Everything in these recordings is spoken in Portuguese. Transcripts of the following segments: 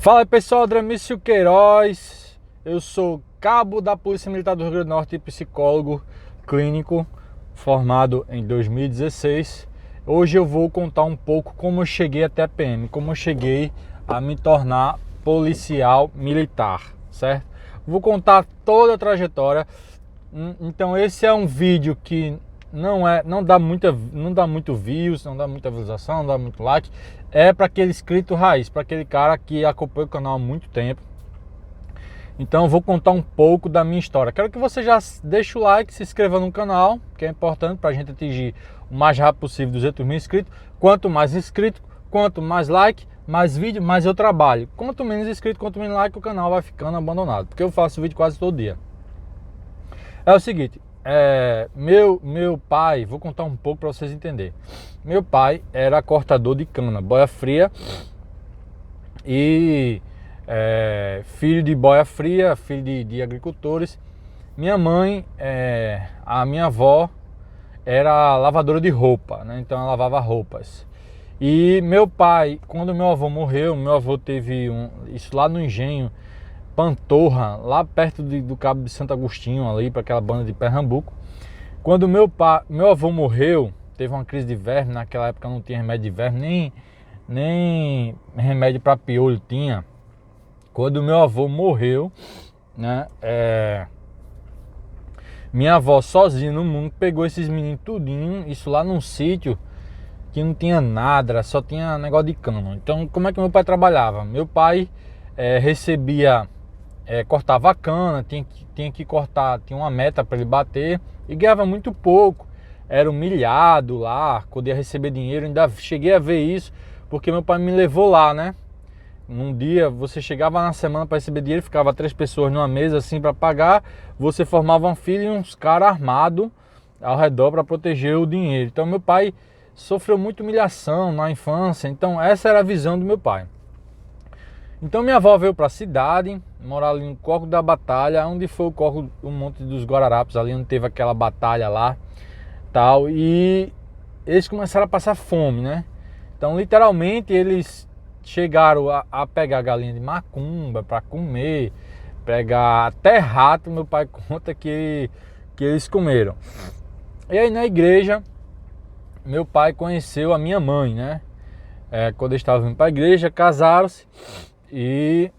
Fala aí, pessoal, Dramício Queiroz, eu sou cabo da Polícia Militar do Rio Grande do Norte e psicólogo clínico formado em 2016. Hoje eu vou contar um pouco como eu cheguei até a PM, como eu cheguei a me tornar policial militar, certo? Vou contar toda a trajetória. Então esse é um vídeo que não dá muito views, não dá muita visualização, não dá muito like. É para aquele inscrito raiz, para aquele cara que acompanha o canal há muito tempo. Então eu vou contar um pouco da minha história. Quero que você já deixe o like, se inscreva no canal, que é importante para a gente atingir o mais rápido possível 200 mil inscritos. Quanto mais inscrito, quanto mais like, mais vídeo, mais eu trabalho. Quanto menos inscrito, quanto menos like, o canal vai ficando abandonado, porque eu faço vídeo quase todo dia. É o seguinte, meu pai, vou contar um pouco para vocês entenderem. Meu pai era cortador de cana, boia fria, e filho de boia fria, filho de agricultores. Minha mãe, a minha avó, era lavadora de roupa, né? Então ela lavava roupas. E meu pai, quando meu avô morreu, meu avô teve isso lá no engenho Pantorra, lá perto do Cabo de Santo Agostinho, ali para aquela banda de Pernambuco. Quando meu avô morreu, teve uma crise de verme. Naquela época não tinha remédio de verme, nem remédio para piolho tinha. Quando meu avô morreu, né, minha avó sozinha no mundo pegou esses meninos tudinho, isso lá num sítio que não tinha nada, só tinha negócio de cano. Então como é que meu pai trabalhava? Meu pai recebia, cortava a cana, tinha que cortar, tinha uma meta para ele bater e ganhava muito pouco. Era humilhado lá, podia receber dinheiro. Ainda cheguei a ver isso porque meu pai me levou lá, né? Num dia você chegava na semana para receber dinheiro, ficava 3 pessoas numa mesa assim para pagar, você formava uma fila e uns caras armados ao redor para proteger o dinheiro. Então meu pai sofreu muita humilhação na infância. Então essa era a visão do meu pai. Então minha avó veio para a cidade, morar ali no Corco da Batalha, onde foi o Corco, o Monte dos Guararapes, ali onde teve aquela batalha lá, tal. E eles começaram a passar fome, né? Então literalmente eles chegaram a pegar galinha de macumba para comer, pegar até rato, meu pai conta que eles comeram. E aí na igreja, meu pai conheceu a minha mãe, né? Quando eles estavam indo para a igreja, casaram-se. E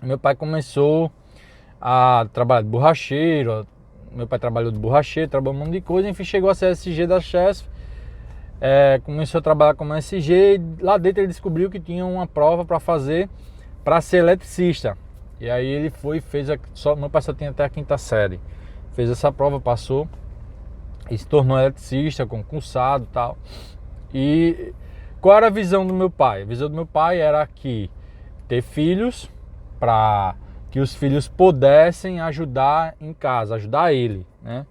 meu pai começou a trabalhar de borracheiro. Meu pai trabalhou de borracheiro, trabalhou um monte de coisa. Enfim, chegou a ser SG da Chesf. Começou a trabalhar como SG. E lá dentro ele descobriu que tinha uma prova para fazer para ser eletricista. E aí ele foi e fez. Meu pai só tinha até a 5ª série. Fez essa prova, passou e se tornou eletricista, concursado e tal. E qual era a visão do meu pai? A visão do meu pai era que ter filhos, para que os filhos pudessem ajudar em casa, ajudar ele, né?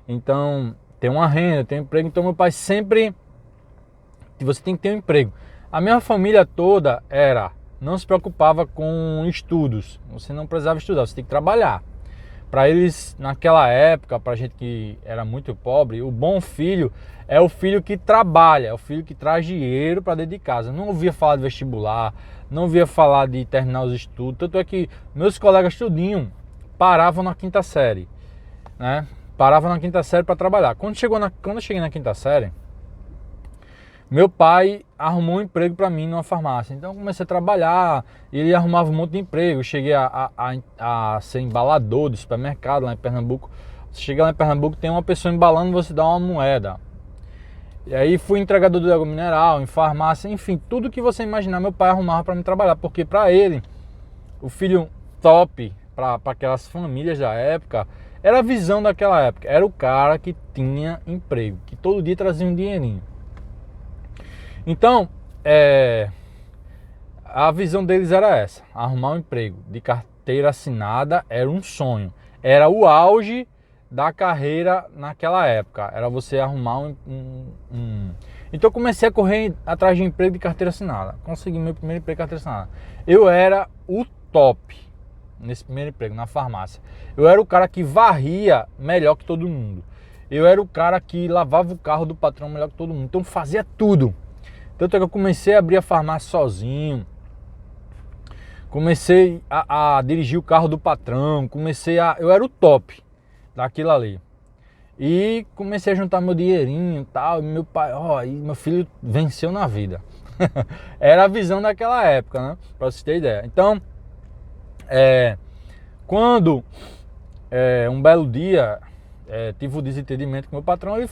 Então, ter uma renda, ter um emprego. Então meu pai sempre, você tem que ter um emprego. A minha família toda não se preocupava com estudos. Você não precisava estudar, você tem que trabalhar. Para eles, naquela época, para gente que era muito pobre, o bom filho é o filho que trabalha, é o filho que traz dinheiro para dentro de casa. Não ouvia falar de vestibular, não ouvia falar de terminar os estudos. Tanto é que meus colegas tudinho paravam na 5ª série, né? Paravam na 5ª série para trabalhar. Quando eu cheguei na 5ª série, meu pai arrumou um emprego para mim numa farmácia. Então eu comecei a trabalhar, ele arrumava um monte de emprego. Eu cheguei a ser embalador de supermercado lá em Pernambuco. Você chega lá em Pernambuco, tem uma pessoa embalando, você dá uma moeda. E aí fui entregador de água mineral, em farmácia, enfim, tudo que você imaginar meu pai arrumava para me trabalhar. Porque para ele, o filho top, para aquelas famílias da época, era a visão daquela época. Era o cara que tinha emprego, que todo dia trazia um dinheirinho. Então, a visão deles era essa: arrumar um emprego de carteira assinada era um sonho, era o auge da carreira naquela época, era você arrumar Então eu comecei a correr atrás de emprego de carteira assinada, consegui meu primeiro emprego de carteira assinada. Eu era o top nesse primeiro emprego, na farmácia. Eu era o cara que varria melhor que todo mundo, eu era o cara que lavava o carro do patrão melhor que todo mundo, então fazia tudo. Tanto é que eu comecei a abrir a farmácia sozinho. Comecei a dirigir o carro do patrão, eu era o top daquilo ali. E comecei a juntar meu dinheirinho e tal, e meu pai, e meu filho venceu na vida. Era a visão daquela época, né? Pra você ter ideia. Então, quando um belo dia tive o desentendimento com meu patrão, e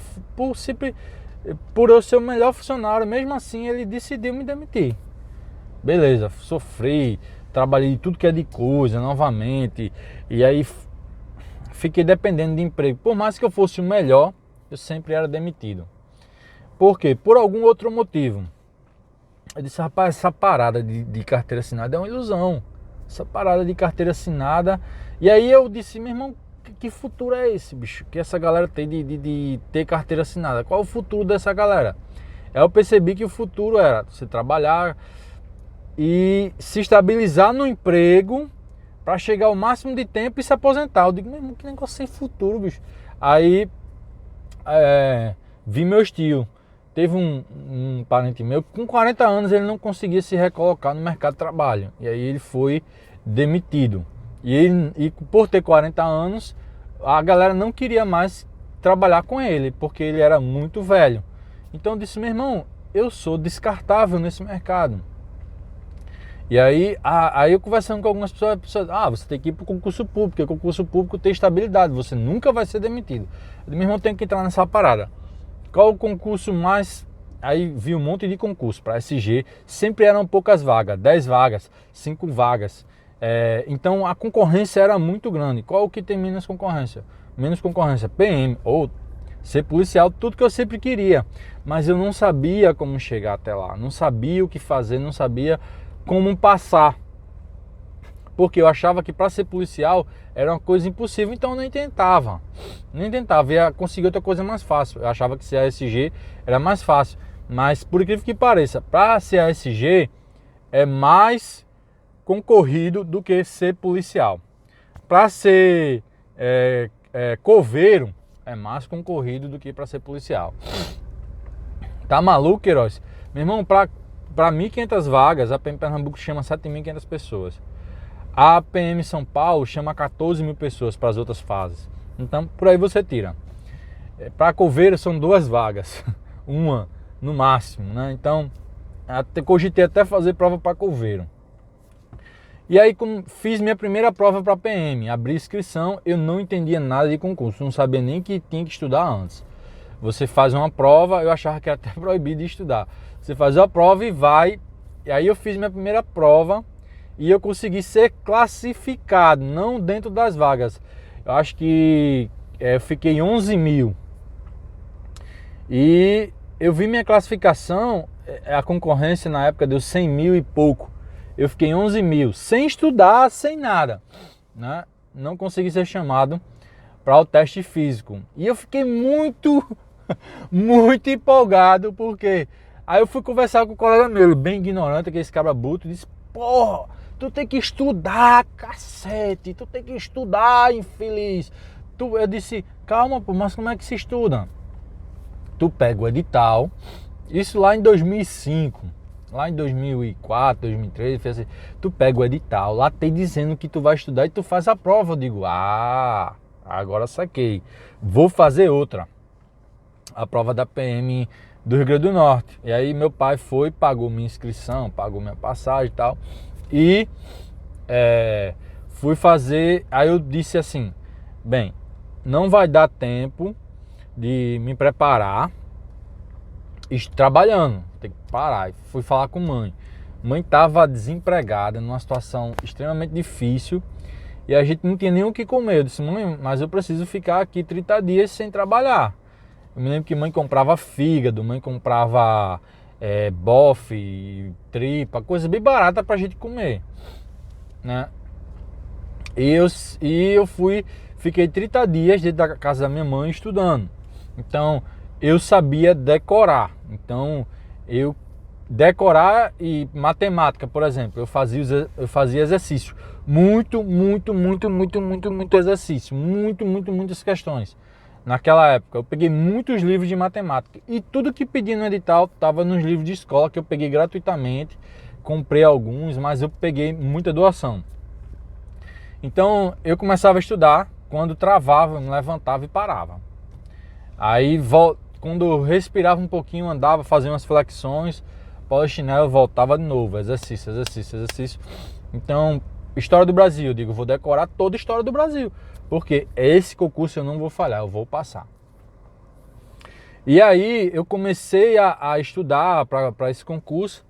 por eu ser o melhor funcionário, mesmo assim ele decidiu me demitir. Beleza, sofri, trabalhei tudo que é de coisa novamente, e aí fiquei dependendo de emprego. Por mais que eu fosse o melhor, eu sempre era demitido. Por quê? Por algum outro motivo. Eu disse, rapaz, essa parada de carteira assinada é uma ilusão. Essa parada de carteira assinada. E aí eu disse, meu irmão, que futuro é esse, bicho? Que essa galera tem de ter carteira assinada? Qual é o futuro dessa galera? Aí eu percebi que o futuro era você trabalhar e se estabilizar no emprego para chegar ao máximo de tempo e se aposentar. Eu digo, meu irmão, que negócio sem futuro, bicho. Aí vi meu tio. Teve um parente meu que com 40 anos ele não conseguia se recolocar no mercado de trabalho. E aí ele foi demitido. E por ter 40 anos, a galera não queria mais trabalhar com ele, porque ele era muito velho. Então eu disse, meu irmão, eu sou descartável nesse mercado. E aí eu conversando com algumas pessoas, você tem que ir para o concurso público, porque o concurso público tem estabilidade, você nunca vai ser demitido. Eu disse, meu irmão, tem que entrar nessa parada. Qual o concurso mais... Aí vi um monte de concurso para SG, sempre eram poucas vagas, 10 vagas, 5 vagas. Então a concorrência era muito grande. Qual o que tem menos concorrência? Menos concorrência, PM ou ser policial, tudo que eu sempre queria. Mas eu não sabia como chegar até lá, não sabia o que fazer, não sabia como passar, porque eu achava que para ser policial era uma coisa impossível, então eu nem tentava, ia conseguir outra coisa mais fácil. Eu achava que ser ASG era mais fácil, mas por incrível que pareça, para ser ASG é mais concorrido do que ser policial. Para ser coveiro é mais concorrido do que para ser policial. Tá maluco, Queiroz? Meu irmão, para 1.500 vagas, a PM Pernambuco chama 7.500 pessoas. A PM São Paulo chama 14 mil pessoas para as outras fases. Então, por aí você tira. Para coveiro são 2 vagas, uma no máximo, né? Então, cogitei até fazer prova para coveiro. E aí, fiz minha primeira prova para PM, abri inscrição, eu não entendia nada de concurso, não sabia nem que tinha que estudar antes. Você faz uma prova, eu achava que era até proibido de estudar. Você faz a prova e vai. E aí eu fiz minha primeira prova e eu consegui ser classificado, não dentro das vagas. Eu acho que eu fiquei 11 mil. E eu vi minha classificação, a concorrência na época deu 100 mil e pouco. Eu fiquei 11 mil, sem estudar, sem nada, né? Não consegui ser chamado para o teste físico. E eu fiquei muito empolgado, porque aí eu fui conversar com um colega meu, bem ignorante, que esse cabra bruto, e disse, porra, tu tem que estudar, cacete, tu tem que estudar, infeliz. Eu disse, calma, pô, mas como é que se estuda? Tu pega o edital, isso lá em 2005, lá em 2004, 2003, assim, tu pega o edital, lá tem dizendo que tu vai estudar e tu faz a prova. Eu digo, agora saquei, vou fazer outra. A prova da PM do Rio Grande do Norte. E aí meu pai foi, pagou minha inscrição, pagou minha passagem e tal. E fui fazer. Aí eu disse assim, bem, não vai dar tempo de me preparar trabalhando, tem que parar. E fui falar com mãe. Mãe estava desempregada, numa situação extremamente difícil. E a gente não tinha nem o que comer. Eu disse, mãe, mas eu preciso ficar aqui 30 dias sem trabalhar. Eu me lembro que mãe comprava fígado, mãe comprava bofe, tripa, coisa bem barata pra gente comer, né? E eu fiquei 30 dias dentro da casa da minha mãe estudando. Então, eu sabia decorar. Então, decorar e matemática, por exemplo, eu fazia exercício. Muito exercício. Muitas questões. Naquela época, eu peguei muitos livros de matemática. E tudo que pedi no edital estava nos livros de escola que eu peguei gratuitamente. comprei alguns, mas eu peguei muita doação. Então eu começava a estudar, quando travava, eu me levantava e parava. Aí quando eu respirava um pouquinho, andava, fazia umas flexões, polichinelo, voltava de novo, exercício, exercício, exercício. Então, história do Brasil, eu digo, vou decorar toda a história do Brasil, porque esse concurso eu não vou falhar, eu vou passar. E aí eu comecei a estudar para esse concurso,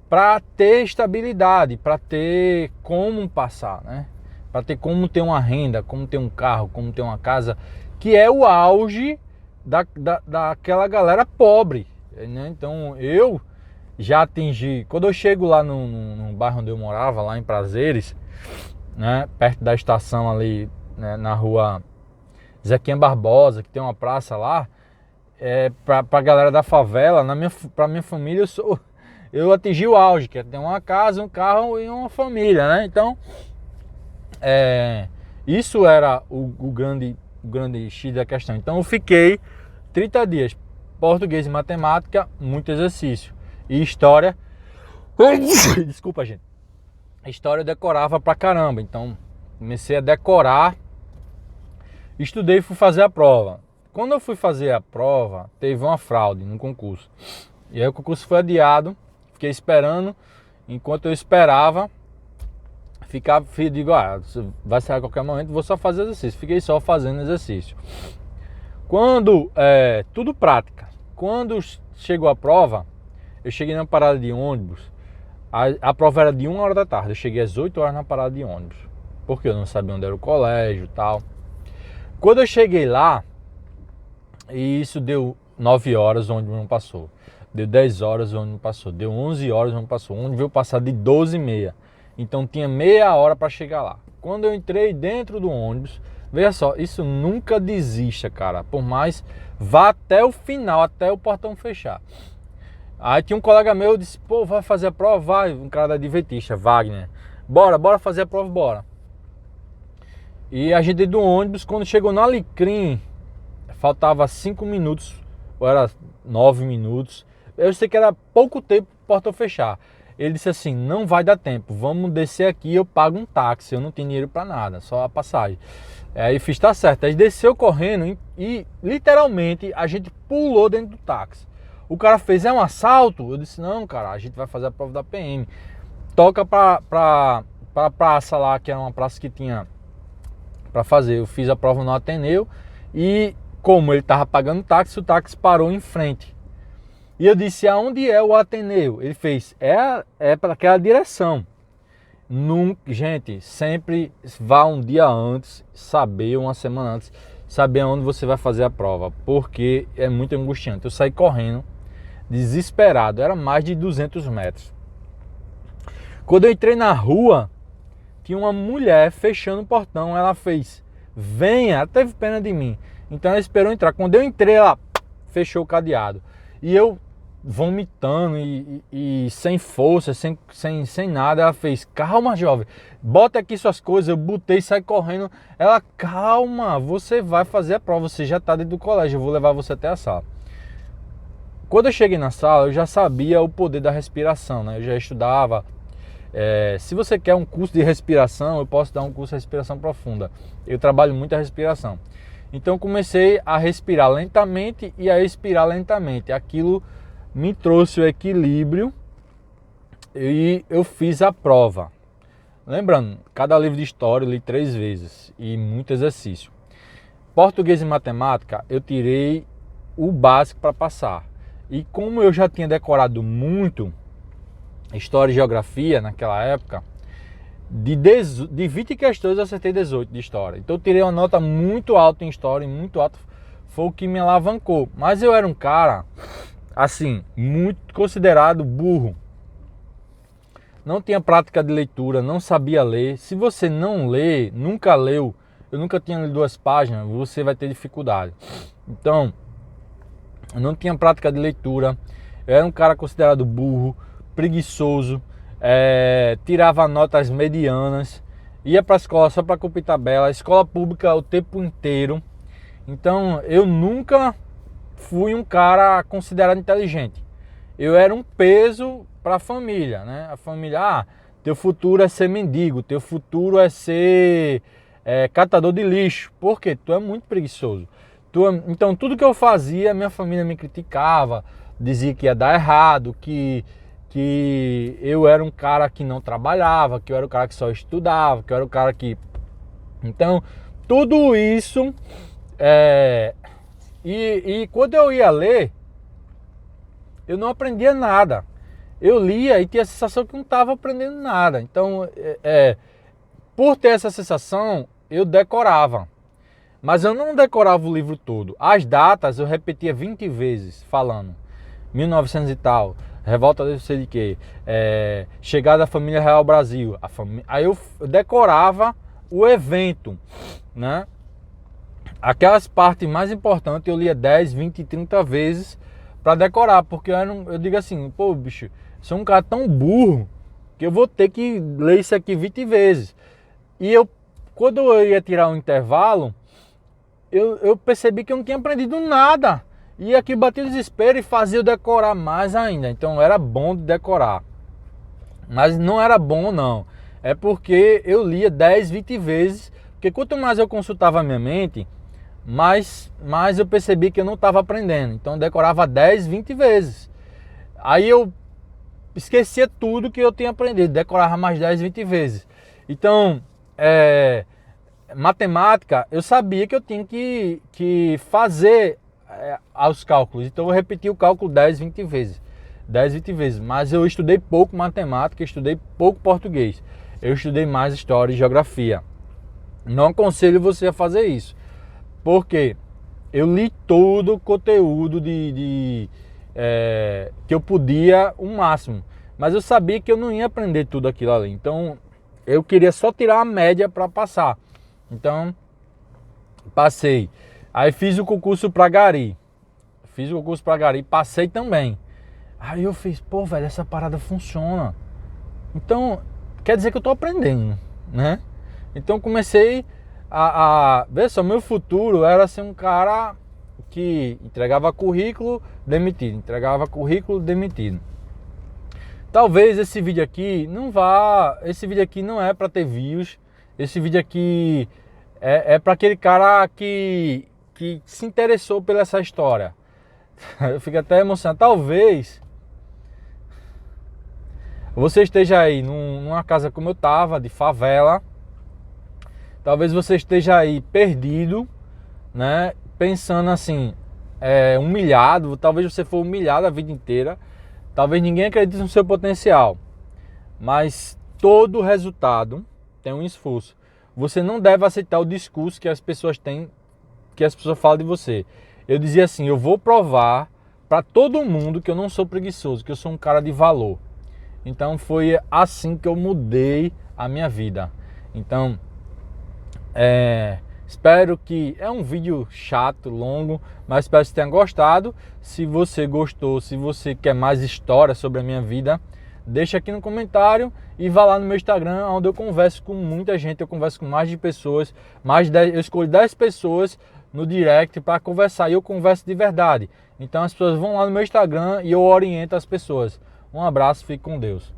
para ter estabilidade, para ter como passar, né? Para ter como ter uma renda, como ter um carro, como ter uma casa, que é o auge daquela galera pobre, né? Então eu já atingi, quando eu chego lá no bairro onde eu morava, lá em Prazeres, né, perto da estação ali, né, na rua Zequinha Barbosa, que tem uma praça lá, pra galera da favela, pra minha família, eu atingi o auge, que é ter uma casa, um carro e uma família, né? Então, isso era o grande X da questão. Então eu fiquei 30 dias, português e matemática, muito exercício. E história, desculpa, gente, história eu decorava pra caramba, então comecei a decorar, estudei e fui fazer a prova. Quando eu fui fazer a prova, teve uma fraude no concurso, e aí o concurso foi adiado, fiquei esperando, enquanto eu esperava, digo, vai sair a qualquer momento, vou só fazer exercício, fiquei só fazendo exercício. Quando, tudo prática, quando chegou a prova, eu cheguei na parada de ônibus, a prova era de 1 hora da tarde, eu cheguei às 8 horas na parada de ônibus, porque eu não sabia onde era o colégio e tal. Quando eu cheguei lá, e isso deu 9 horas, o ônibus não passou, deu 10 horas, o ônibus não passou, deu 11 horas, o ônibus não passou, o ônibus veio passar de 12h30, então tinha meia hora para chegar lá. Quando eu entrei dentro do ônibus, veja só, isso nunca desista, cara, por mais, vá até o final, até o portão fechar. Aí tinha um colega meu, disse, pô, vai fazer a prova? Vai, um cara da Adventista, Wagner. Bora fazer a prova, bora. E a gente do ônibus, quando chegou no Alecrim, faltava 5 minutos, ou era 9 minutos. Eu sei que era pouco tempo para o portão fechar. Ele disse assim, não vai dar tempo, vamos descer aqui, eu pago um táxi, eu não tenho dinheiro para nada, só a passagem. Aí fiz, tá certo. Aí desceu correndo e literalmente a gente pulou dentro do táxi. O cara fez, é um assalto? Eu disse, não, cara, a gente vai fazer a prova da PM. Toca pra praça lá, que era uma praça que tinha pra fazer. Eu fiz a prova no Ateneu e como ele tava pagando táxi, o táxi parou em frente. E eu disse, aonde é o Ateneu? Ele fez, é para aquela direção. Gente, sempre vá um dia antes, saber, uma semana antes, saber aonde você vai fazer a prova, porque é muito angustiante. Eu saí correndo, desesperado, era mais de 200 metros. Quando eu entrei na rua, tinha uma mulher fechando o portão, ela fez, venha, ela teve pena de mim. Então ela esperou entrar. Quando eu entrei, ela fechou o cadeado. E eu vomitando e sem força, sem nada, ela fez, calma, jovem, bota aqui suas coisas. Eu botei e saí correndo. Ela, calma, você vai fazer a prova, você já está dentro do colégio, eu vou levar você até a sala. Quando eu cheguei na sala, eu já sabia o poder da respiração, né? Eu já estudava. Se você quer um curso de respiração, eu posso dar um curso de respiração profunda. Eu trabalho muito a respiração. Então comecei a respirar lentamente e a expirar lentamente. Aquilo me trouxe o equilíbrio e eu fiz a prova. Lembrando, cada livro de história eu li 3 vezes e muito exercício. Português e matemática eu tirei o básico para passar. E como eu já tinha decorado muito história e geografia naquela época, de 20 questões eu acertei 18 de história. Então eu tirei uma nota muito alta em história, e muito alta, foi o que me alavancou. Mas eu era um cara, assim, muito considerado burro. Não tinha prática de leitura, não sabia ler. Se você não lê, nunca leu, eu nunca tinha lido 2 páginas, você vai ter dificuldade. Então, eu não tinha prática de leitura, eu era um cara considerado burro, preguiçoso, tirava notas medianas, ia para a escola só para cumprir tabela, escola pública o tempo inteiro. Então eu nunca fui um cara considerado inteligente. eu era um peso para a família, né? A família, teu futuro é ser mendigo, teu futuro é ser catador de lixo. Por quê? Tu é muito preguiçoso. Então tudo que eu fazia, minha família me criticava, dizia que ia dar errado, que eu era um cara que não trabalhava, que eu era o cara que só estudava, que eu era o cara que... Então, tudo isso... E quando eu ia ler, eu não aprendia nada. Eu lia e tinha a sensação que não estava aprendendo nada. Então, por ter essa sensação, eu decorava. Mas eu não decorava o livro todo. As datas eu repetia 20 vezes, falando. 1900 e tal, revolta de não sei de quê, chegada da família real ao Brasil. Aí eu decorava o evento, né? Aquelas partes mais importantes eu lia 10, 20, 30 vezes para decorar, porque eu digo assim, pô, bicho, sou um cara tão burro que eu vou ter que ler isso aqui 20 vezes. E quando eu ia tirar um intervalo, eu percebi que eu não tinha aprendido nada. E aqui bati o desespero e fazia eu decorar mais ainda. Então era bom de decorar. Mas não era bom não. É porque eu lia 10, 20 vezes. Porque quanto mais eu consultava a minha mente, mais eu percebi que eu não estava aprendendo. Então eu decorava 10, 20 vezes. Aí eu esquecia tudo que eu tinha aprendido. Decorava mais 10, 20 vezes. Então, matemática, eu sabia que eu tinha que fazer aos cálculos. Então eu repeti o cálculo 10, 20 vezes. 10, 20 vezes. Mas eu estudei pouco matemática, estudei pouco português. Eu estudei mais história e geografia. Não aconselho você a fazer isso. Porque eu li todo o conteúdo que eu podia, o máximo. Mas eu sabia que eu não ia aprender tudo aquilo ali. Então eu queria só tirar a média para passar. Então passei. Aí fiz o concurso para Gari. Passei também. Aí eu fiz, pô, velho, essa parada funciona. Então, quer dizer que eu tô aprendendo, né? Então comecei ver só, meu futuro era ser um cara que entregava currículo, demitido. Entregava currículo, demitido. Talvez esse vídeo aqui esse vídeo aqui não é para ter views. Esse vídeo aqui é para aquele cara que se interessou pela essa história. Eu fico até emocionado. Talvez você esteja aí numa casa como eu tava, de favela. Talvez você esteja aí perdido, né? Pensando assim, humilhado. Talvez você for humilhado a vida inteira. Talvez ninguém acredite no seu potencial. Mas todo resultado tem um esforço. Você não deve aceitar o discurso que as pessoas têm, que as pessoas falam de você. Eu dizia assim, eu vou provar para todo mundo que eu não sou preguiçoso, que eu sou um cara de valor. Então foi assim que eu mudei a minha vida. Então, espero que... É um vídeo chato, longo, mas espero que você tenha gostado. Se você gostou, se você quer mais história sobre a minha vida, deixa aqui no comentário e vá lá no meu Instagram, onde eu converso com muita gente. Eu converso com mais de pessoas, eu escolho 10 pessoas no direct para conversar, e eu converso de verdade. Então as pessoas vão lá no meu Instagram e eu oriento as pessoas. Um abraço, fique com Deus.